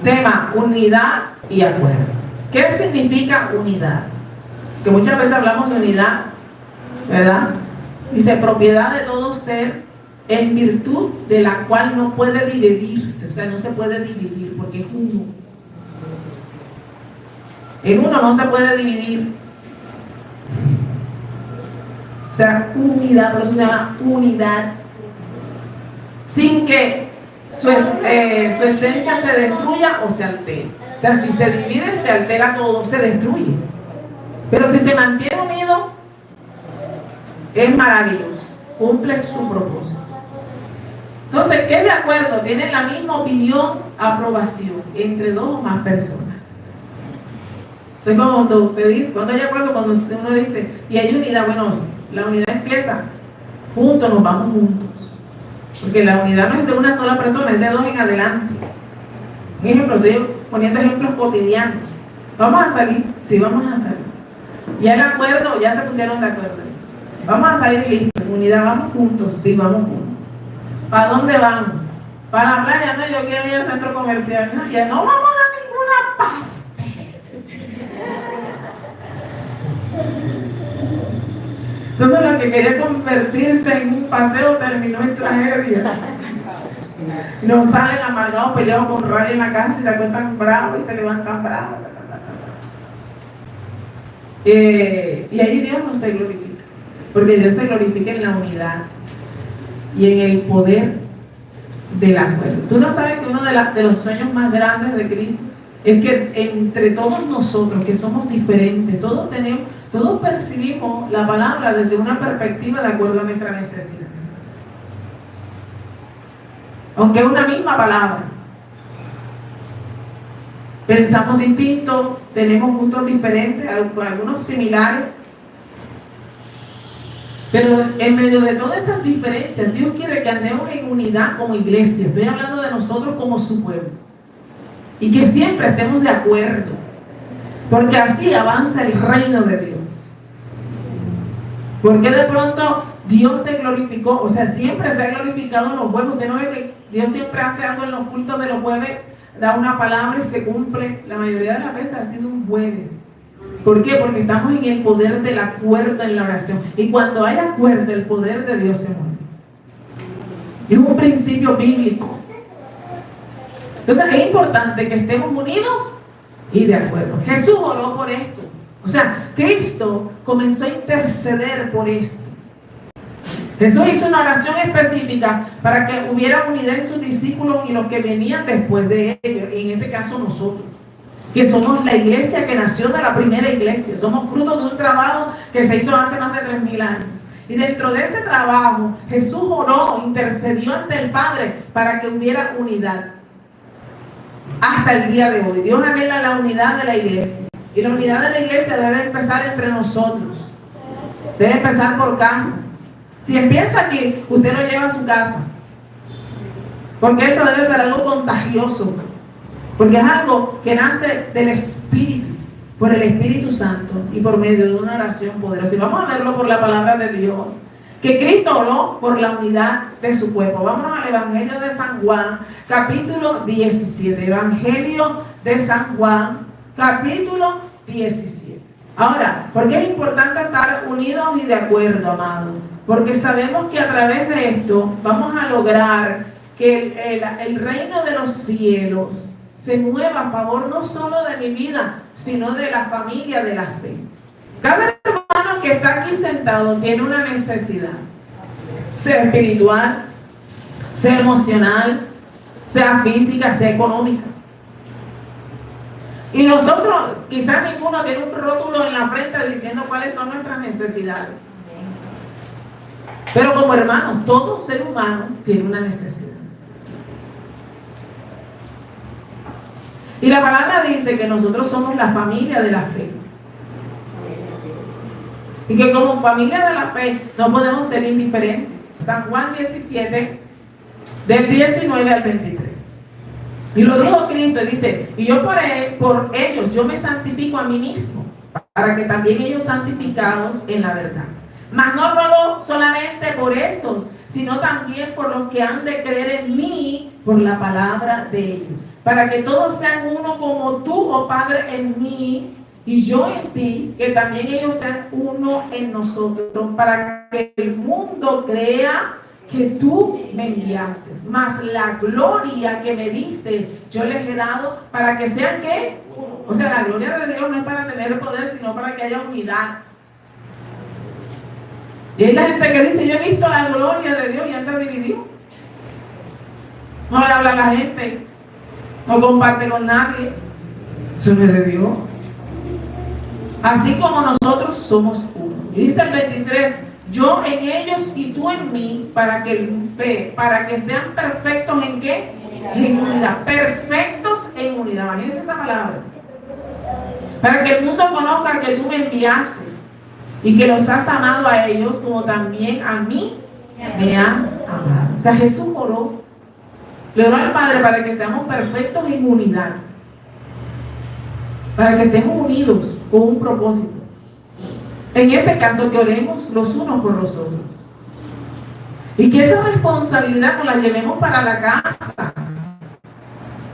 Tema, unidad y acuerdo. ¿Qué significa unidad? Que muchas veces hablamos de unidad, ¿verdad? Dice, propiedad de todo ser en virtud de la cual no puede dividirse. O sea, no se puede dividir porque es uno. En uno no se puede dividir. O sea, unidad, por eso se llama unidad. Sin que su esencia se destruya o se altere. O sea, si se divide, se altera todo, se destruye. Pero si se mantiene unido, es maravilloso, cumple su propósito. Entonces, ¿qué de acuerdo? Tienen la misma opinión, aprobación entre dos o más personas. Entonces, cuando te dice, cuando hay acuerdo, cuando uno dice, y hay unidad, bueno, la unidad empieza, juntos nos vamos juntos. Porque la unidad no es de una sola persona, es de dos en adelante. Un ejemplo, estoy poniendo ejemplos cotidianos. ¿Vamos a salir? Sí, vamos a salir. Ya el acuerdo, ya se pusieron de acuerdo. Vamos a salir listos, en unidad, vamos juntos, sí, vamos juntos. ¿Para dónde vamos? Para la playa, no, yo quiero ir al centro comercial. No, ya no vamos a ninguna parte. Entonces lo que quería convertirse en un paseo terminó en tragedia. Nos salen amargados, peleados con rabia en la casa y se acuestan bravos y se levantan bravos. Y ahí Dios no se glorifica, porque Dios se glorifica en la unidad y en el poder del acuerdo. Tú no sabes que uno de los sueños más grandes de Cristo es que entre todos nosotros, que somos diferentes, todos percibimos la palabra desde una perspectiva de acuerdo a nuestra necesidad. Aunque es una misma palabra, pensamos distinto, tenemos gustos diferentes, algunos similares, pero en medio de todas esas diferencias, Dios quiere que andemos en unidad como iglesia. Estoy hablando de nosotros como su pueblo, y que siempre estemos de acuerdo, porque así avanza el reino de Dios. Porque de pronto Dios se glorificó, o sea, siempre se ha glorificado en los jueves. Usted no ve que Dios siempre hace algo en los cultos de los jueves, da una palabra y se cumple. La mayoría de las veces ha sido un jueves. ¿Por qué? Porque estamos en el poder del acuerdo en la oración. Y cuando hay acuerdo, el poder de Dios se mueve. Es un principio bíblico. Entonces es importante que estemos unidos y de acuerdo. Jesús oró por esto. O sea, Cristo comenzó a interceder por esto. Jesús hizo una oración específica para que hubiera unidad en sus discípulos y los que venían después de ellos, en este caso nosotros, que somos la iglesia que nació de la primera iglesia. Somos fruto de un trabajo que se hizo hace más de 3000 años. Y dentro de ese trabajo, Jesús oró, intercedió ante el Padre para que hubiera unidad. Hasta el día de hoy, Dios anhela la unidad de la iglesia. Y la unidad de la iglesia debe empezar entre nosotros. Debe empezar por casa. Si empieza aquí, usted lo lleva a su casa. Porque eso debe ser algo contagioso. Porque es algo que nace del Espíritu, por el Espíritu Santo y por medio de una oración poderosa. Y vamos a verlo por la palabra de Dios. Que Cristo oró por la unidad de su cuerpo. Vámonos al Evangelio de San Juan, capítulo 17. Evangelio de San Juan, capítulo 17. Ahora, ¿por qué es importante estar unidos y de acuerdo, amados? Porque sabemos que a través de esto vamos a lograr que el reino de los cielos se mueva a favor no solo de mi vida, sino de la familia de la fe. Cada hermano que está aquí sentado tiene una necesidad, sea espiritual, sea emocional, sea física, sea económica. Y nosotros, quizás ninguno tiene un rótulo en la frente diciendo cuáles son nuestras necesidades. Pero como hermanos, todo ser humano tiene una necesidad. Y la palabra dice que nosotros somos la familia de la fe. Y que como familia de la fe no podemos ser indiferentes. San Juan 17, del 19 al 23. Y lo dijo Cristo, y dice, y yo por ellos, yo me santifico a mí mismo, para que también ellos santificados en la verdad. Mas no ruego solamente por estos, sino también por los que han de creer en mí por la palabra de ellos, para que todos sean uno como tú, oh Padre, en mí y yo en ti, que también ellos sean uno en nosotros, para que el mundo crea que tú me enviaste. Mas la gloria que me diste, yo les he dado para que sean ¿qué? O sea, la gloria de Dios no es para tener el poder, sino para que haya unidad. Y hay la gente que dice, yo he visto la gloria de Dios y anda dividido. No le habla a la gente, no comparte con nadie. Eso no es de Dios. Así como nosotros somos uno. Y dice el 23, yo en ellos y tú en mí, para que sean perfectos ¿en qué? En unidad. Perfectos en unidad. Imagínense esa palabra. Para que el mundo conozca que tú me enviaste y que los has amado a ellos como también a mí me has amado. O sea, Jesús oró. Le oró al Padre para que seamos perfectos en unidad. Para que estemos unidos con un propósito. En este caso, que oremos los unos por los otros. Y que esa responsabilidad nos la llevemos para la casa.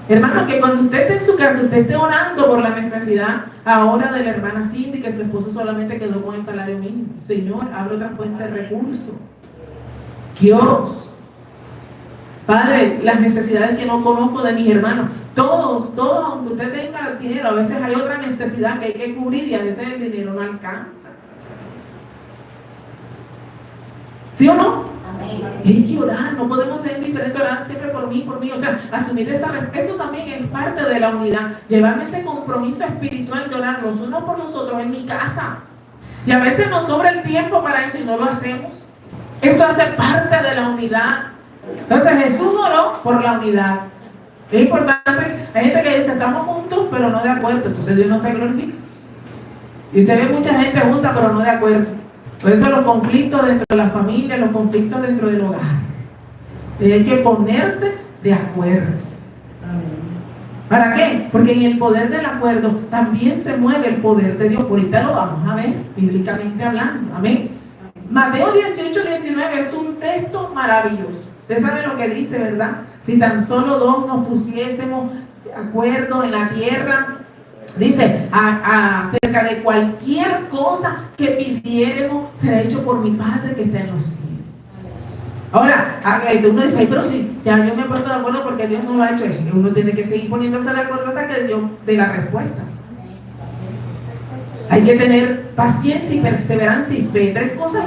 Hermano, que cuando usted esté en su casa, usted esté orando por la necesidad ahora de la hermana Cindy, que su esposo solamente quedó con el salario mínimo. Señor, abre otra fuente de recursos. Dios, Padre, las necesidades que no conozco de mis hermanos, todos, aunque usted tenga dinero, a veces hay otra necesidad que hay que cubrir y a veces el dinero no alcanza. ¿Sí o no? Amén. Hay que orar, no podemos ser indiferentes, orar siempre por mí, o sea, asumir eso también es parte de la unidad, llevarme ese compromiso espiritual de orar los unos por los otros en mi casa. Y a veces nos sobra el tiempo para eso y no lo hacemos. Eso hace parte de la unidad. Entonces Jesús oró por la unidad. Es importante, hay gente que dice, estamos juntos, pero no de acuerdo, entonces Dios no se glorifica. Y usted ve mucha gente junta, pero no de acuerdo. Por eso los conflictos dentro de la familia, los conflictos dentro del hogar. Y hay que ponerse de acuerdo. ¿Para qué? Porque en el poder del acuerdo también se mueve el poder de Dios. Por ahorita lo vamos a ver, bíblicamente hablando. Amén. Mateo 18:19 es un texto maravilloso. Usted sabe lo que dice, ¿verdad? Si tan solo dos nos pusiésemos de acuerdo en la tierra, dice, acerca de cualquier cosa que pidiéramos, será hecho por mi Padre que está en los cielos. Ahora, uno dice, pero si ya yo me he puesto de acuerdo porque Dios no lo ha hecho, uno tiene que seguir poniéndose de acuerdo hasta que Dios dé la respuesta. Hay que tener paciencia y perseverancia y fe. Tres cosas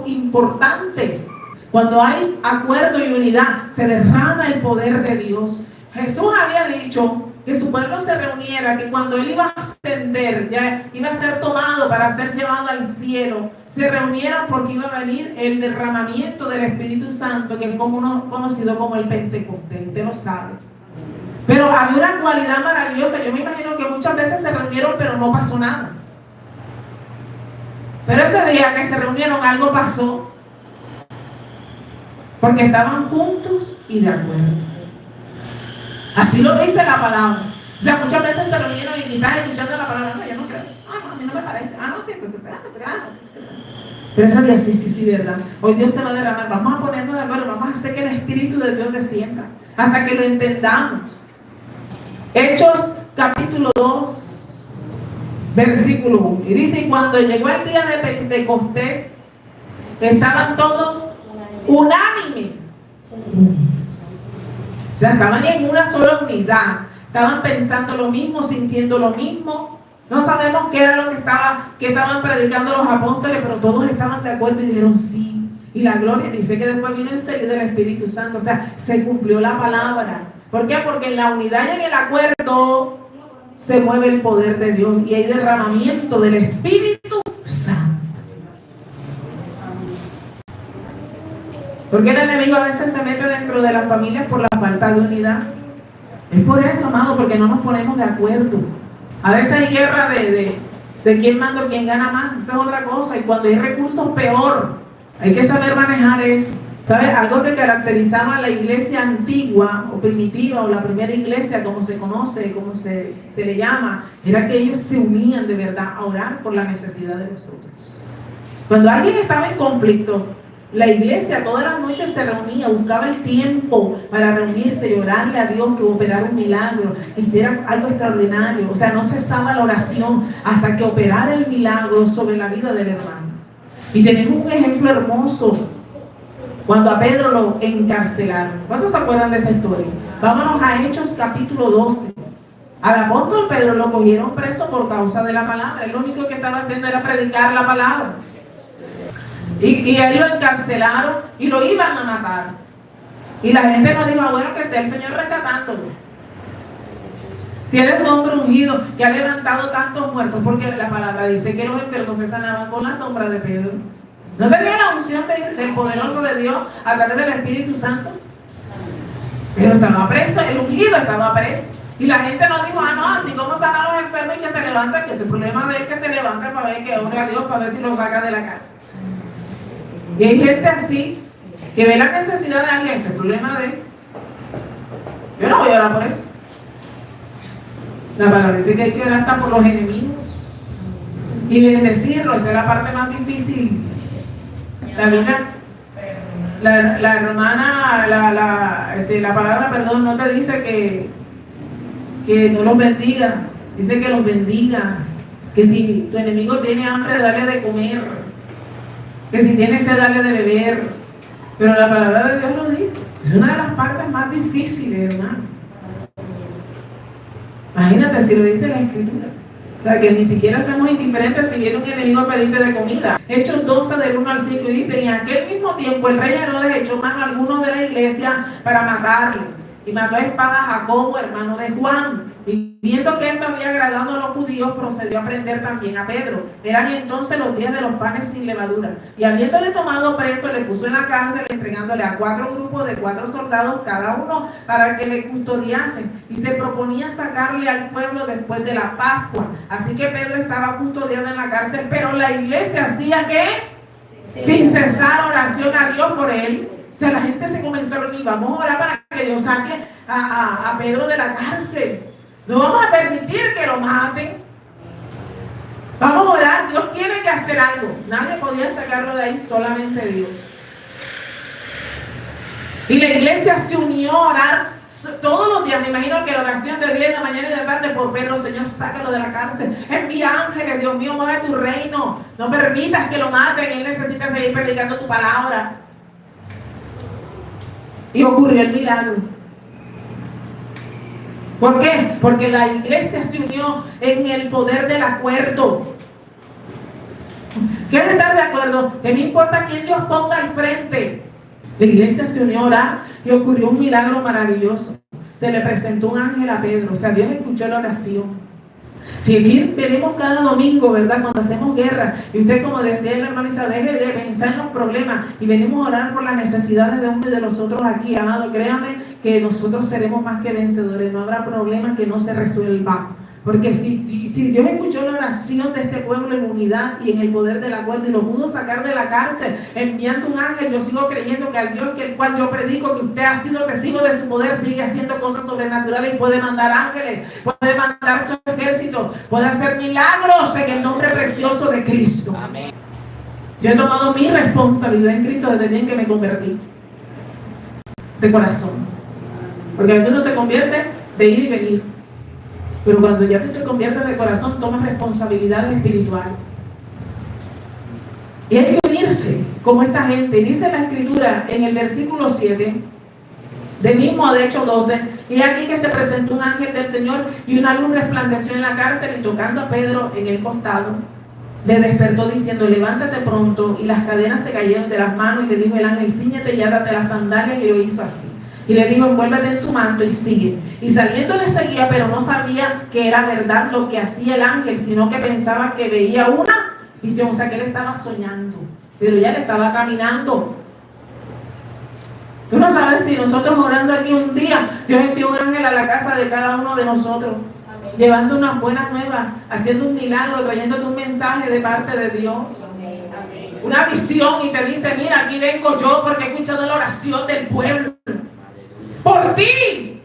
importantes. Cuando hay acuerdo y unidad, se derrama el poder de Dios. Jesús había dicho que su pueblo se reuniera, que cuando Él iba a ascender, ya iba a ser tomado para ser llevado al cielo, se reunieran porque iba a venir el derramamiento del Espíritu Santo, que es conocido como el Pentecostés, usted lo sabe. Pero había una cualidad maravillosa. Yo me imagino que muchas veces se reunieron, pero no pasó nada. Pero ese día que se reunieron, algo pasó. Porque estaban juntos y de acuerdo. Así lo dice la palabra. O sea, muchas veces se reunieron y quizás escuchando la palabra, no, yo no creo. No, a mí no me parece. No, sí, pues espérate. Pero ese día, sí, verdad. Hoy Dios se va a derramar. Vamos a ponernos de acuerdo, vamos a hacer que el Espíritu de Dios descienda. Hasta que lo entendamos. Hechos capítulo 2, versículo 1. Y dice, y cuando llegó el día de Pentecostés, estaban todos unánimes. O sea, estaban en una sola unidad. Estaban pensando lo mismo, sintiendo lo mismo. No sabemos qué era lo que estaban predicando los apóstoles, pero todos estaban de acuerdo y dijeron sí. Y la gloria dice que después vino enseguida el Espíritu Santo. O sea, se cumplió la palabra. ¿Por qué? Porque en la unidad y en el acuerdo se mueve el poder de Dios y hay derramamiento del Espíritu Santo. Porque el enemigo a veces se mete dentro de las familias por la falta de unidad. Es por eso, amado, porque no nos ponemos de acuerdo. A veces hay guerra de quién manda o quién gana más. Eso es otra cosa. Y cuando hay recursos, peor. Hay que saber manejar eso. ¿Sabes? Algo que caracterizaba a la iglesia antigua o primitiva o la primera iglesia, como se conoce, como se le llama, era que ellos se unían de verdad a orar por la necesidad de nosotros. Cuando alguien estaba en conflicto, la iglesia todas las noches se reunía, buscaba el tiempo para reunirse y orarle a Dios que operara un milagro, que hiciera algo extraordinario. O sea, no cesaba la oración hasta que operara el milagro sobre la vida del hermano. Y tenemos un ejemplo hermoso cuando a Pedro lo encarcelaron. ¿Cuántos se acuerdan de esa historia? Vámonos a Hechos capítulo 12. Al apóstol Pedro lo cogieron preso por causa de la palabra. Él lo único que estaba haciendo era predicar la palabra. Y a él lo encarcelaron y lo iban a matar. Y la gente nos dijo, bueno, que sea el Señor rescatándolo. Si él es un hombre ungido que ha levantado tantos muertos, porque la palabra dice que los enfermos se sanaban con la sombra de Pedro. ¿No tenía la unción del poderoso de Dios a través del Espíritu Santo? Pero estaba preso, el ungido estaba preso. Y la gente nos dijo, no, así como sanar a los enfermos y que se levantan, que es el problema de él que se levanta para ver que ore a Dios, para ver si lo saca de la casa. Y hay gente así, que ve la necesidad de alguien, ese es el problema de él. Yo no voy a orar por eso. La palabra dice que hay que orar hasta por los enemigos. Y bendecirlo, esa es la parte más difícil. La hermana, la palabra perdón no te dice que no los bendigas, dice que los bendigas, que si tu enemigo tiene hambre, dale de comer, que si tiene sed, dale de beber. Pero la palabra de Dios lo dice. Es una de las partes más difíciles, hermano. Imagínate si lo dice la Escritura. O sea, que ni siquiera somos indiferentes si viene un enemigo a pedirte de comida. Hechos 12 del 1 al 5 y dice, y en aquel mismo tiempo el rey Herodes echó mano a algunos de la iglesia para matarles. Y mató a espada a Jacobo, hermano de Juan. Y viendo que esto había agradado a los judíos, procedió a prender también a Pedro. Eran entonces los días de los panes sin levadura. Y habiéndole tomado preso, le puso en la cárcel, entregándole a 4 grupos de 4 soldados cada uno para que le custodiasen. Y se proponía sacarle al pueblo después de la Pascua. Así que Pedro estaba custodiado en la cárcel, pero la iglesia hacía ¿qué? Sin cesar oración a Dios por él. O sea, la gente se comenzó a reunir, vamos a orar para que Dios saque a Pedro de la cárcel. No vamos a permitir que lo maten. Vamos a orar, Dios tiene que hacer algo. Nadie podía sacarlo de ahí, solamente Dios. Y la iglesia se unió a orar todos los días. Me imagino que la oración de 10 de la mañana y de la tarde por Pedro, Señor, sácalo de la cárcel. Envía ángeles, Dios mío, mueve tu reino. No permitas que lo maten, él necesita seguir predicando tu palabra. Y ocurrió el milagro. ¿Por qué? Porque la iglesia se unió en el poder del acuerdo. ¿Quieres estar de acuerdo? Que no importa quién Dios ponga al frente. La iglesia se unió a orar y ocurrió un milagro maravilloso. Se le presentó un ángel a Pedro. O sea, Dios escuchó la oración. Si aquí venimos cada domingo, ¿verdad? Cuando hacemos guerra, y usted, como decía la hermana Isabel, deje de pensar en los problemas y venimos a orar por las necesidades de uno y de los otros aquí, amado, créame que nosotros seremos más que vencedores. No habrá problema que no se resuelva. Porque si Dios escuchó la oración de este pueblo en unidad y en el poder del acuerdo y lo pudo sacar de la cárcel enviando un ángel, yo sigo creyendo que al Dios que el cual yo predico, que usted ha sido testigo de su poder, sigue haciendo cosas sobrenaturales y puede mandar ángeles, puede mandar su ejército, puede hacer milagros en el nombre precioso de Cristo. Amén. Yo he tomado mi responsabilidad en Cristo desde el día en que me convertí, de corazón, porque a veces uno se convierte de ir y venir. Pero cuando ya te conviertes de corazón, tomas responsabilidad espiritual. Y hay que unirse como esta gente. Dice la Escritura en el versículo 7, de mismo de Hechos 12, y aquí que se presentó un ángel del Señor y una luz resplandeció en la cárcel y tocando a Pedro en el costado, le despertó diciendo, levántate pronto, y las cadenas se cayeron de las manos y le dijo el ángel, cíñete y átate las sandalias, y lo hizo así. Y le dijo, envuélvete en tu manto y sigue. Y saliendo le seguía, pero no sabía que era verdad lo que hacía el ángel, sino que pensaba que veía una visión. O sea, que él estaba soñando, pero ya le estaba caminando. Tú no sabes si nosotros orando aquí un día, Dios envió un ángel a la casa de cada uno de nosotros. Amén. Llevando unas buenas nuevas, haciendo un milagro, trayéndote un mensaje de parte de Dios. Amén. Amén. Una visión y te dice, mira, aquí vengo yo porque he escuchado la oración del pueblo. Por ti.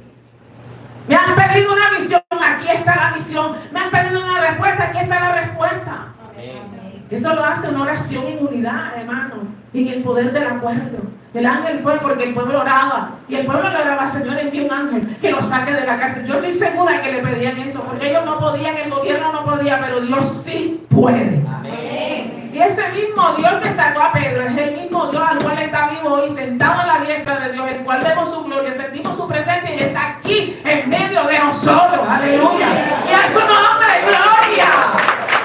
Me han pedido una visión, aquí está la visión. Me han pedido una respuesta, aquí está la respuesta. Amén. Eso lo hace una oración en unidad, hermano, en el poder del acuerdo. El ángel fue porque el pueblo oraba, y el pueblo le oraba: Señor, envía un ángel que lo saque de la cárcel. Yo estoy segura que le pedían eso, porque ellos no podían, el gobierno no podía, pero Dios sí puede. Amén. Y ese mismo Dios que sacó a Pedro es el mismo Dios al cual está vivo hoy, sentado a la diestra de Dios, el cual vemos su gloria, sentimos su presencia y está aquí en medio de nosotros. Aleluya. Y a su nombre, gloria.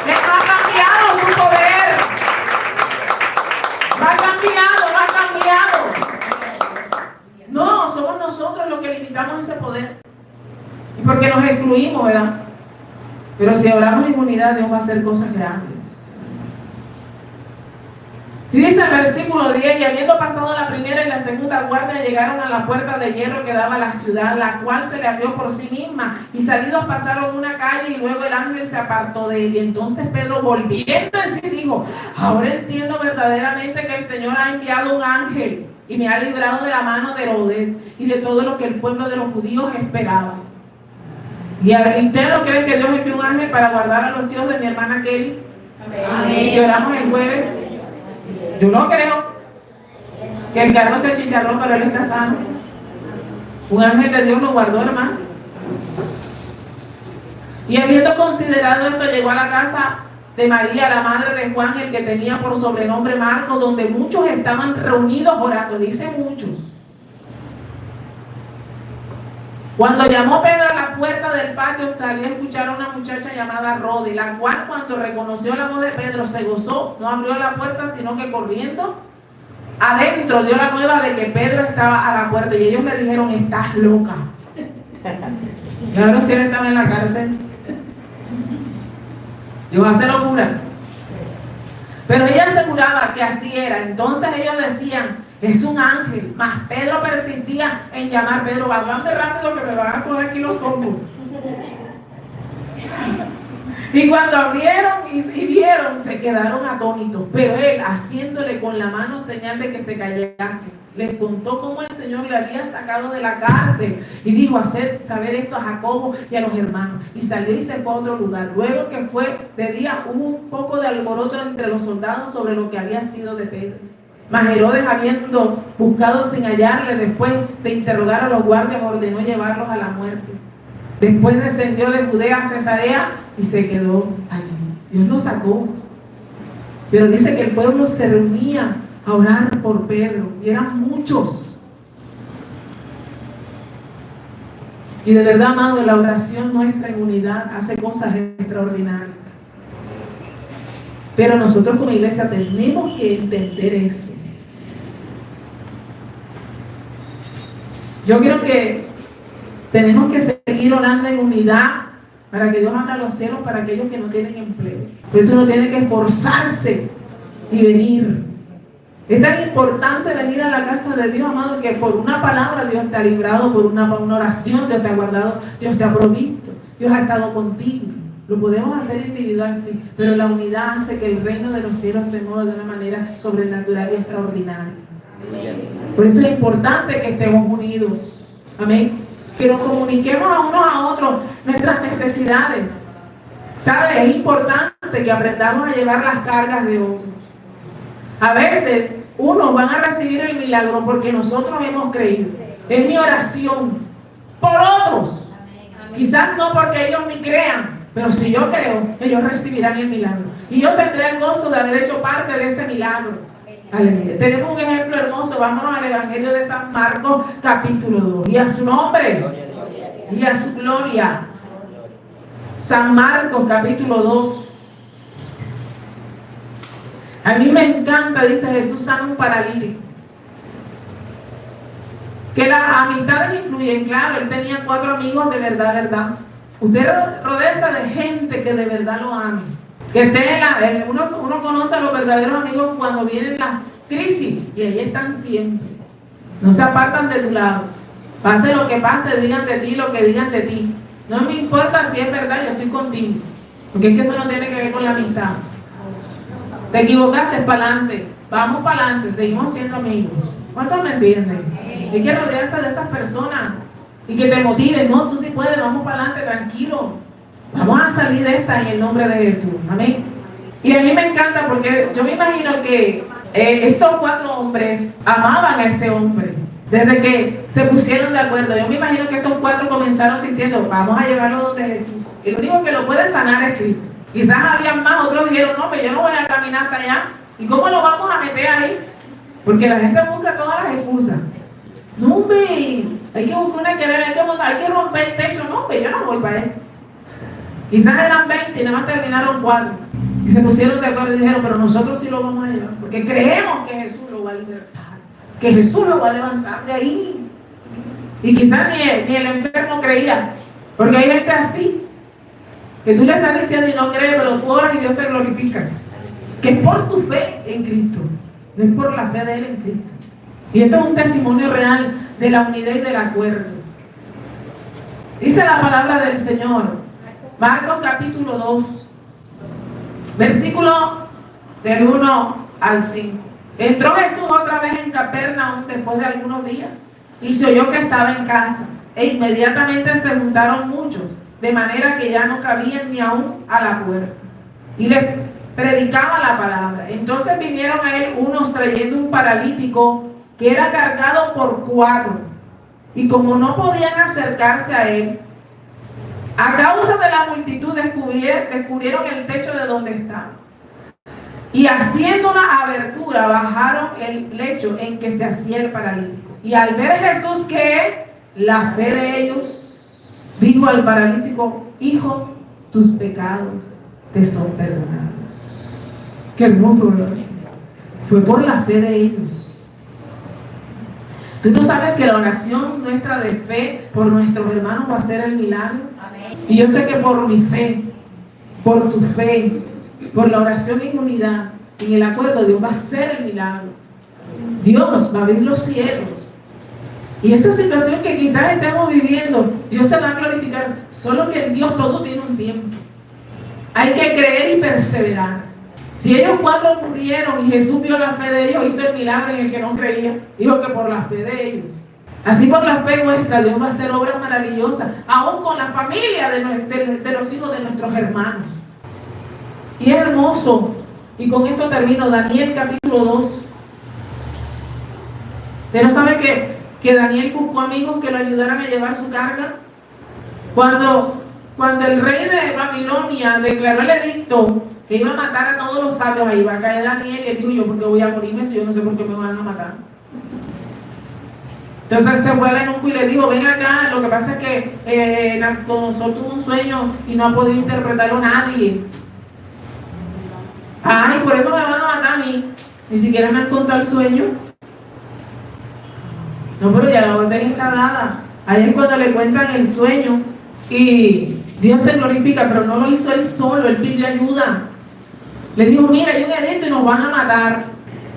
Él no ha cambiado su poder. No ha cambiado. No, somos nosotros los que limitamos ese poder. Y porque nos excluimos, ¿verdad? Pero si oramos en unidad, Dios va a hacer cosas grandes. Y dice el versículo 10: y habiendo pasado la primera y la segunda guardia, llegaron a la puerta de hierro que daba a la ciudad, la cual se le abrió por sí misma, y salidos pasaron una calle, y luego el ángel se apartó de él. Y entonces Pedro, volviendo en sí, dijo: ahora entiendo verdaderamente que el Señor ha enviado un ángel y me ha librado de la mano de Herodes y de todo lo que el pueblo de los judíos esperaba. ¿Y usted no cree que Dios envió un ángel para guardar a los tíos de mi hermana Kelly? Amén. Si oramos el jueves, yo no creo que el carro se chicharró, pero él está sano. Un ángel de Dios lo guardó, hermano. Y habiendo considerado esto, llegó a la casa de María, la madre de Juan, el que tenía por sobrenombre Marcos, donde muchos estaban reunidos orando. Dice muchos. Cuando llamó Pedro a la puerta del patio, salió a escuchar a una muchacha llamada Rodi, la cual, cuando reconoció la voz de Pedro, se gozó, no abrió la puerta, sino que corriendo adentro dio la nueva de que Pedro estaba a la puerta, y ellos le dijeron: estás loca. Claro, si él estaba en la cárcel, Dios hace locura. Pero ella aseguraba que así era. Entonces ellos decían: es un ángel. Mas Pedro persistía en llamar: Pedro, bastante rápido que me van a poner aquí los combos. Y cuando vieron, se quedaron atónitos. Pero él, haciéndole con la mano señal de que se callase, les contó cómo el Señor le había sacado de la cárcel, y dijo: haced saber esto a Jacobo y a los hermanos. Y salió y se fue a otro lugar. Luego que fue de día, hubo un poco de alboroto entre los soldados sobre lo que había sido de Pedro. Mas Herodes, habiendo buscado sin hallarle, después de interrogar a los guardias, ordenó llevarlos a la muerte. Después descendió de Judea a Cesarea y se quedó allí. Dios lo sacó. Pero dice que el pueblo se reunía a orar por Pedro, y eran muchos. Y de verdad, amado, la oración nuestra en unidad hace cosas extraordinarias. Pero nosotros como iglesia tenemos que entender eso. Yo creo que tenemos que seguir orando en unidad para que Dios abra los cielos para aquellos que no tienen empleo. Por eso uno tiene que esforzarse y venir. Es tan importante venir a la casa de Dios, amado, que por una palabra Dios te ha librado, por una oración Dios te ha guardado, Dios te ha provisto, Dios ha estado contigo. Lo podemos hacer individual, sí, pero la unidad hace que el reino de los cielos se mueva de una manera sobrenatural y extraordinaria. Por eso es importante que estemos unidos. Amén. Que nos comuniquemos a unos a otros nuestras necesidades. ¿Sabes? Es importante que aprendamos a llevar las cargas de otros. A veces, unos van a recibir el milagro porque nosotros hemos creído. Es mi oración por otros. Quizás no porque ellos ni crean, pero si yo creo, ellos recibirán el milagro. Y yo tendré el gozo de haber hecho parte de ese milagro. Aleluya. Tenemos un ejemplo hermoso. Vámonos al Evangelio de San Marcos, capítulo 2. Y a su nombre y a su gloria. San Marcos, capítulo 2. A mí me encanta, dice Jesús, sana un paralítico. Que las amistades influyen, claro, él tenía 4 amigos de verdad, verdad. Usted rodea de gente que de verdad lo ame. Que uno conoce a los verdaderos amigos cuando vienen las crisis, y ahí están siempre. No se apartan de tu lado. Pase lo que pase, digan de ti lo que digan de ti. No me importa si es verdad, yo estoy contigo. Porque es que eso no tiene que ver con la amistad. Te equivocaste, para adelante. Vamos para adelante, seguimos siendo amigos. ¿Cuántos me entienden? Hay que rodearse de esas personas y que te motiven. No, tú sí puedes, vamos para adelante, tranquilo. Vamos a salir de esta en el nombre de Jesús. Amén. Y a mí me encanta porque yo me imagino que estos 4 hombres amaban a este hombre desde que se pusieron de acuerdo. Yo me imagino que estos 4 comenzaron diciendo, vamos a llevarlo donde Jesús. Y lo único que lo puede sanar es Cristo. Quizás habían más, otros dijeron, no, pero yo no voy a caminar hasta allá. ¿Y cómo lo vamos a meter ahí? Porque la gente busca todas las excusas. No, hombre, hay que buscar una querella, hay que romper el techo. No, hombre, yo no voy para eso. Quizás eran 20 y nada más terminaron 4. Y se pusieron de acuerdo y dijeron, pero nosotros sí lo vamos a llevar. Porque creemos que Jesús lo va a libertar. Que Jesús lo va a levantar de ahí. Y quizás ni el enfermo creía. Porque hay gente así. Que tú le estás diciendo y no cree, pero tú oras y Dios se glorifica. Que es por tu fe en Cristo. No es por la fe de Él en Cristo. Y esto es un testimonio real de la unidad y del acuerdo. Dice la palabra del Señor. Marcos capítulo 2, versículo del 1 al 5. Entró Jesús otra vez en Capernaum después de algunos días y se oyó que estaba en casa. E inmediatamente se juntaron muchos, de manera que ya no cabían ni aún a la puerta. Y les predicaba la palabra. Entonces vinieron a él unos trayendo un paralítico que era cargado por 4. Y como no podían acercarse a él, a causa de la multitud descubrieron el techo de donde estaba. Y haciendo una abertura, bajaron el lecho en que se hacía el paralítico. Y al ver Jesús que la fe de ellos, dijo al paralítico, hijo, tus pecados te son perdonados. Qué hermoso, ¿verdad? Fue por la fe de ellos. ¿Tú no sabes que la oración nuestra de fe por nuestros hermanos va a ser el milagro? Amén. Y yo sé que por mi fe, por tu fe, por la oración en unidad, en el acuerdo, Dios va a hacer el milagro. Dios va a abrir los cielos. Y esa situación que quizás estemos viviendo, Dios se va a glorificar. Solo que en Dios todo tiene un tiempo. Hay que creer y perseverar. Si ellos 4 pudieron y Jesús vio la fe de ellos, hizo el milagro en el que no creía, dijo que por la fe de ellos. Así por la fe nuestra, Dios va a hacer obras maravillosas, aún con la familia de los hijos de nuestros hermanos. Y es hermoso, y con esto termino, Daniel capítulo 2. ¿Usted no sabe que Daniel buscó amigos que lo ayudaran a llevar su carga? Cuando el rey de Babilonia declaró el edicto que iba a matar a todos los sabios, ahí va a caer Daniel y él dijo, yo porque voy a morirme si yo no sé por qué me van a matar. Entonces se fue al eunuco y le dijo, ven acá, lo que pasa es que Nabucodonosor tuvo un sueño y no ha podido interpretarlo nadie. Ay, por eso me van a matar a mí. Ni siquiera me han contado el sueño. No, pero ya la orden está dada. Ahí es cuando le cuentan el sueño y Dios se glorifica, pero no lo hizo él solo, él pidió ayuda. Le dijo, mira, hay un edicto y nos van a matar.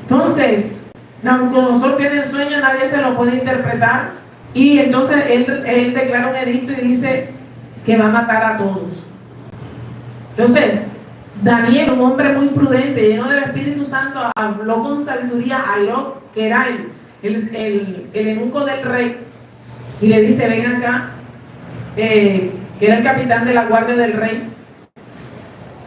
Entonces, Nabucodonosor tiene el sueño, nadie se lo puede interpretar. Y entonces él declara un edicto y dice que va a matar a todos. Entonces, Daniel, un hombre muy prudente, lleno del Espíritu Santo, habló con sabiduría a Hiroc, que era el eunuco del rey, y le dice, ven acá, que era el capitán de la guardia del rey,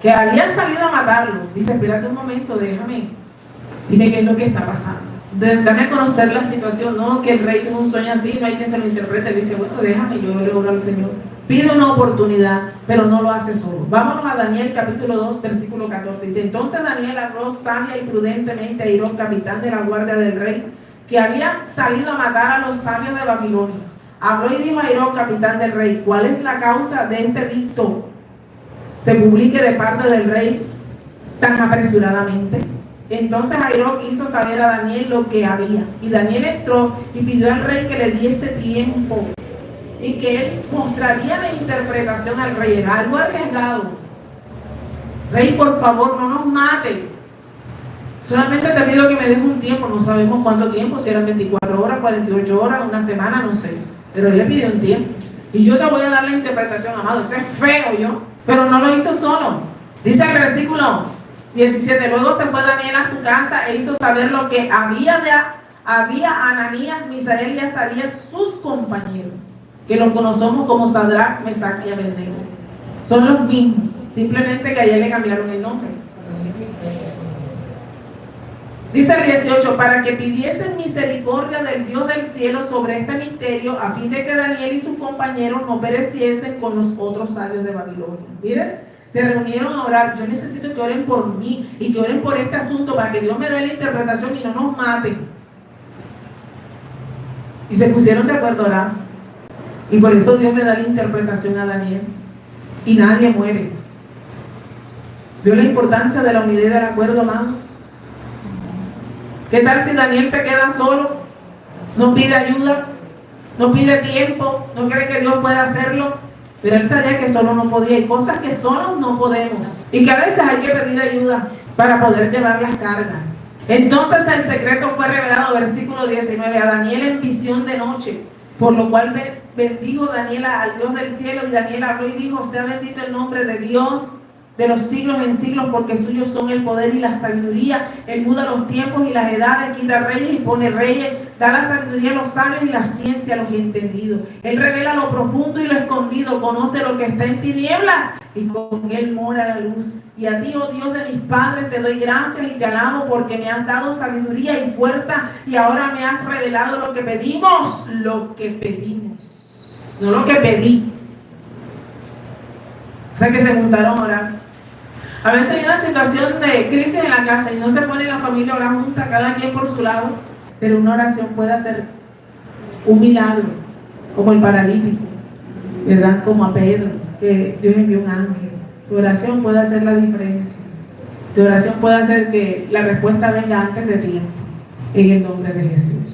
que había salido a matarlo. Dice, espérate un momento, dime qué es lo que está pasando. Dame a conocer la situación, no que el rey tuvo un sueño así, no hay quien se lo interprete. Dice, bueno, déjame, yo le oro al Señor. Pide una oportunidad, pero no lo hace solo. Vámonos a Daniel capítulo 2, versículo 14. Dice, entonces Daniel habló sabia y prudentemente a Hiroc, capitán de la guardia del rey, que había salido a matar a los sabios de Babilonia. Habló y dijo a Hiroc, capitán del rey, ¿cuál es la causa de este edicto se publique de parte del rey tan apresuradamente? Entonces Hiroc hizo saber a Daniel lo que había, y Daniel entró y pidió al rey que le diese tiempo y que él mostraría la interpretación al rey. Era algo arriesgado. Rey, por favor, no nos mates, solamente te pido que me des un tiempo. No sabemos cuánto tiempo, si eran 24 horas, 48 horas, una semana, no sé, pero él le pidió un tiempo y yo te voy a dar la interpretación, amado. Eso es feo, yo, pero no lo hizo solo. Dice el versículo 17, luego se fue Daniel a su casa e hizo saber lo que había Ananías, Misael y Azarías, sus compañeros, que los conocemos como Sadrach, Mesach y Abednego. Son los mismos, simplemente que ayer le cambiaron el nombre. Dice el 18, para que pidiesen misericordia del Dios del cielo sobre este misterio, a fin de que Daniel y sus compañeros no pereciesen con los otros sabios de Babilonia. Miren, se reunieron a orar. Yo necesito que oren por mí y que oren por este asunto para que Dios me dé la interpretación y no nos maten. Y se pusieron de acuerdo a orar. Y por eso Dios le da la interpretación a Daniel. Y nadie muere. ¿Vio la importancia de la unidad y del acuerdo, amados? ¿Qué tal si Daniel se queda solo? No pide ayuda, no pide tiempo, no cree que Dios pueda hacerlo. Pero él sabía que solo no podía. Hay cosas que solos no podemos. Y que a veces hay que pedir ayuda para poder llevar las cargas. Entonces el secreto fue revelado, versículo 19, a Daniel en visión de noche. Por lo cual bendijo Daniel al Dios del cielo. Y Daniel habló y dijo, sea bendito el nombre de Dios de los siglos en siglos, porque suyos son el poder y la sabiduría. Él muda los tiempos y las edades, quita reyes y pone reyes, da la sabiduría a los sabios y la ciencia a los entendidos. Él revela lo profundo y lo escondido, conoce lo que está en tinieblas y con él mora la luz. Y a ti, oh Dios de mis padres, te doy gracias y te alabo, porque me has dado sabiduría y fuerza, y ahora me has revelado lo que pedimos, no lo que pedí. O sea que se juntaron a orar. A veces hay una situación de crisis en la casa y no se pone la familia a orar junta, cada quien por su lado, pero una oración puede hacer un milagro, como el paralítico, ¿verdad? Como a Pedro, que Dios envió un ángel. Tu oración puede hacer la diferencia. Tu oración puede hacer que la respuesta venga antes de tiempo, en el nombre de Jesús.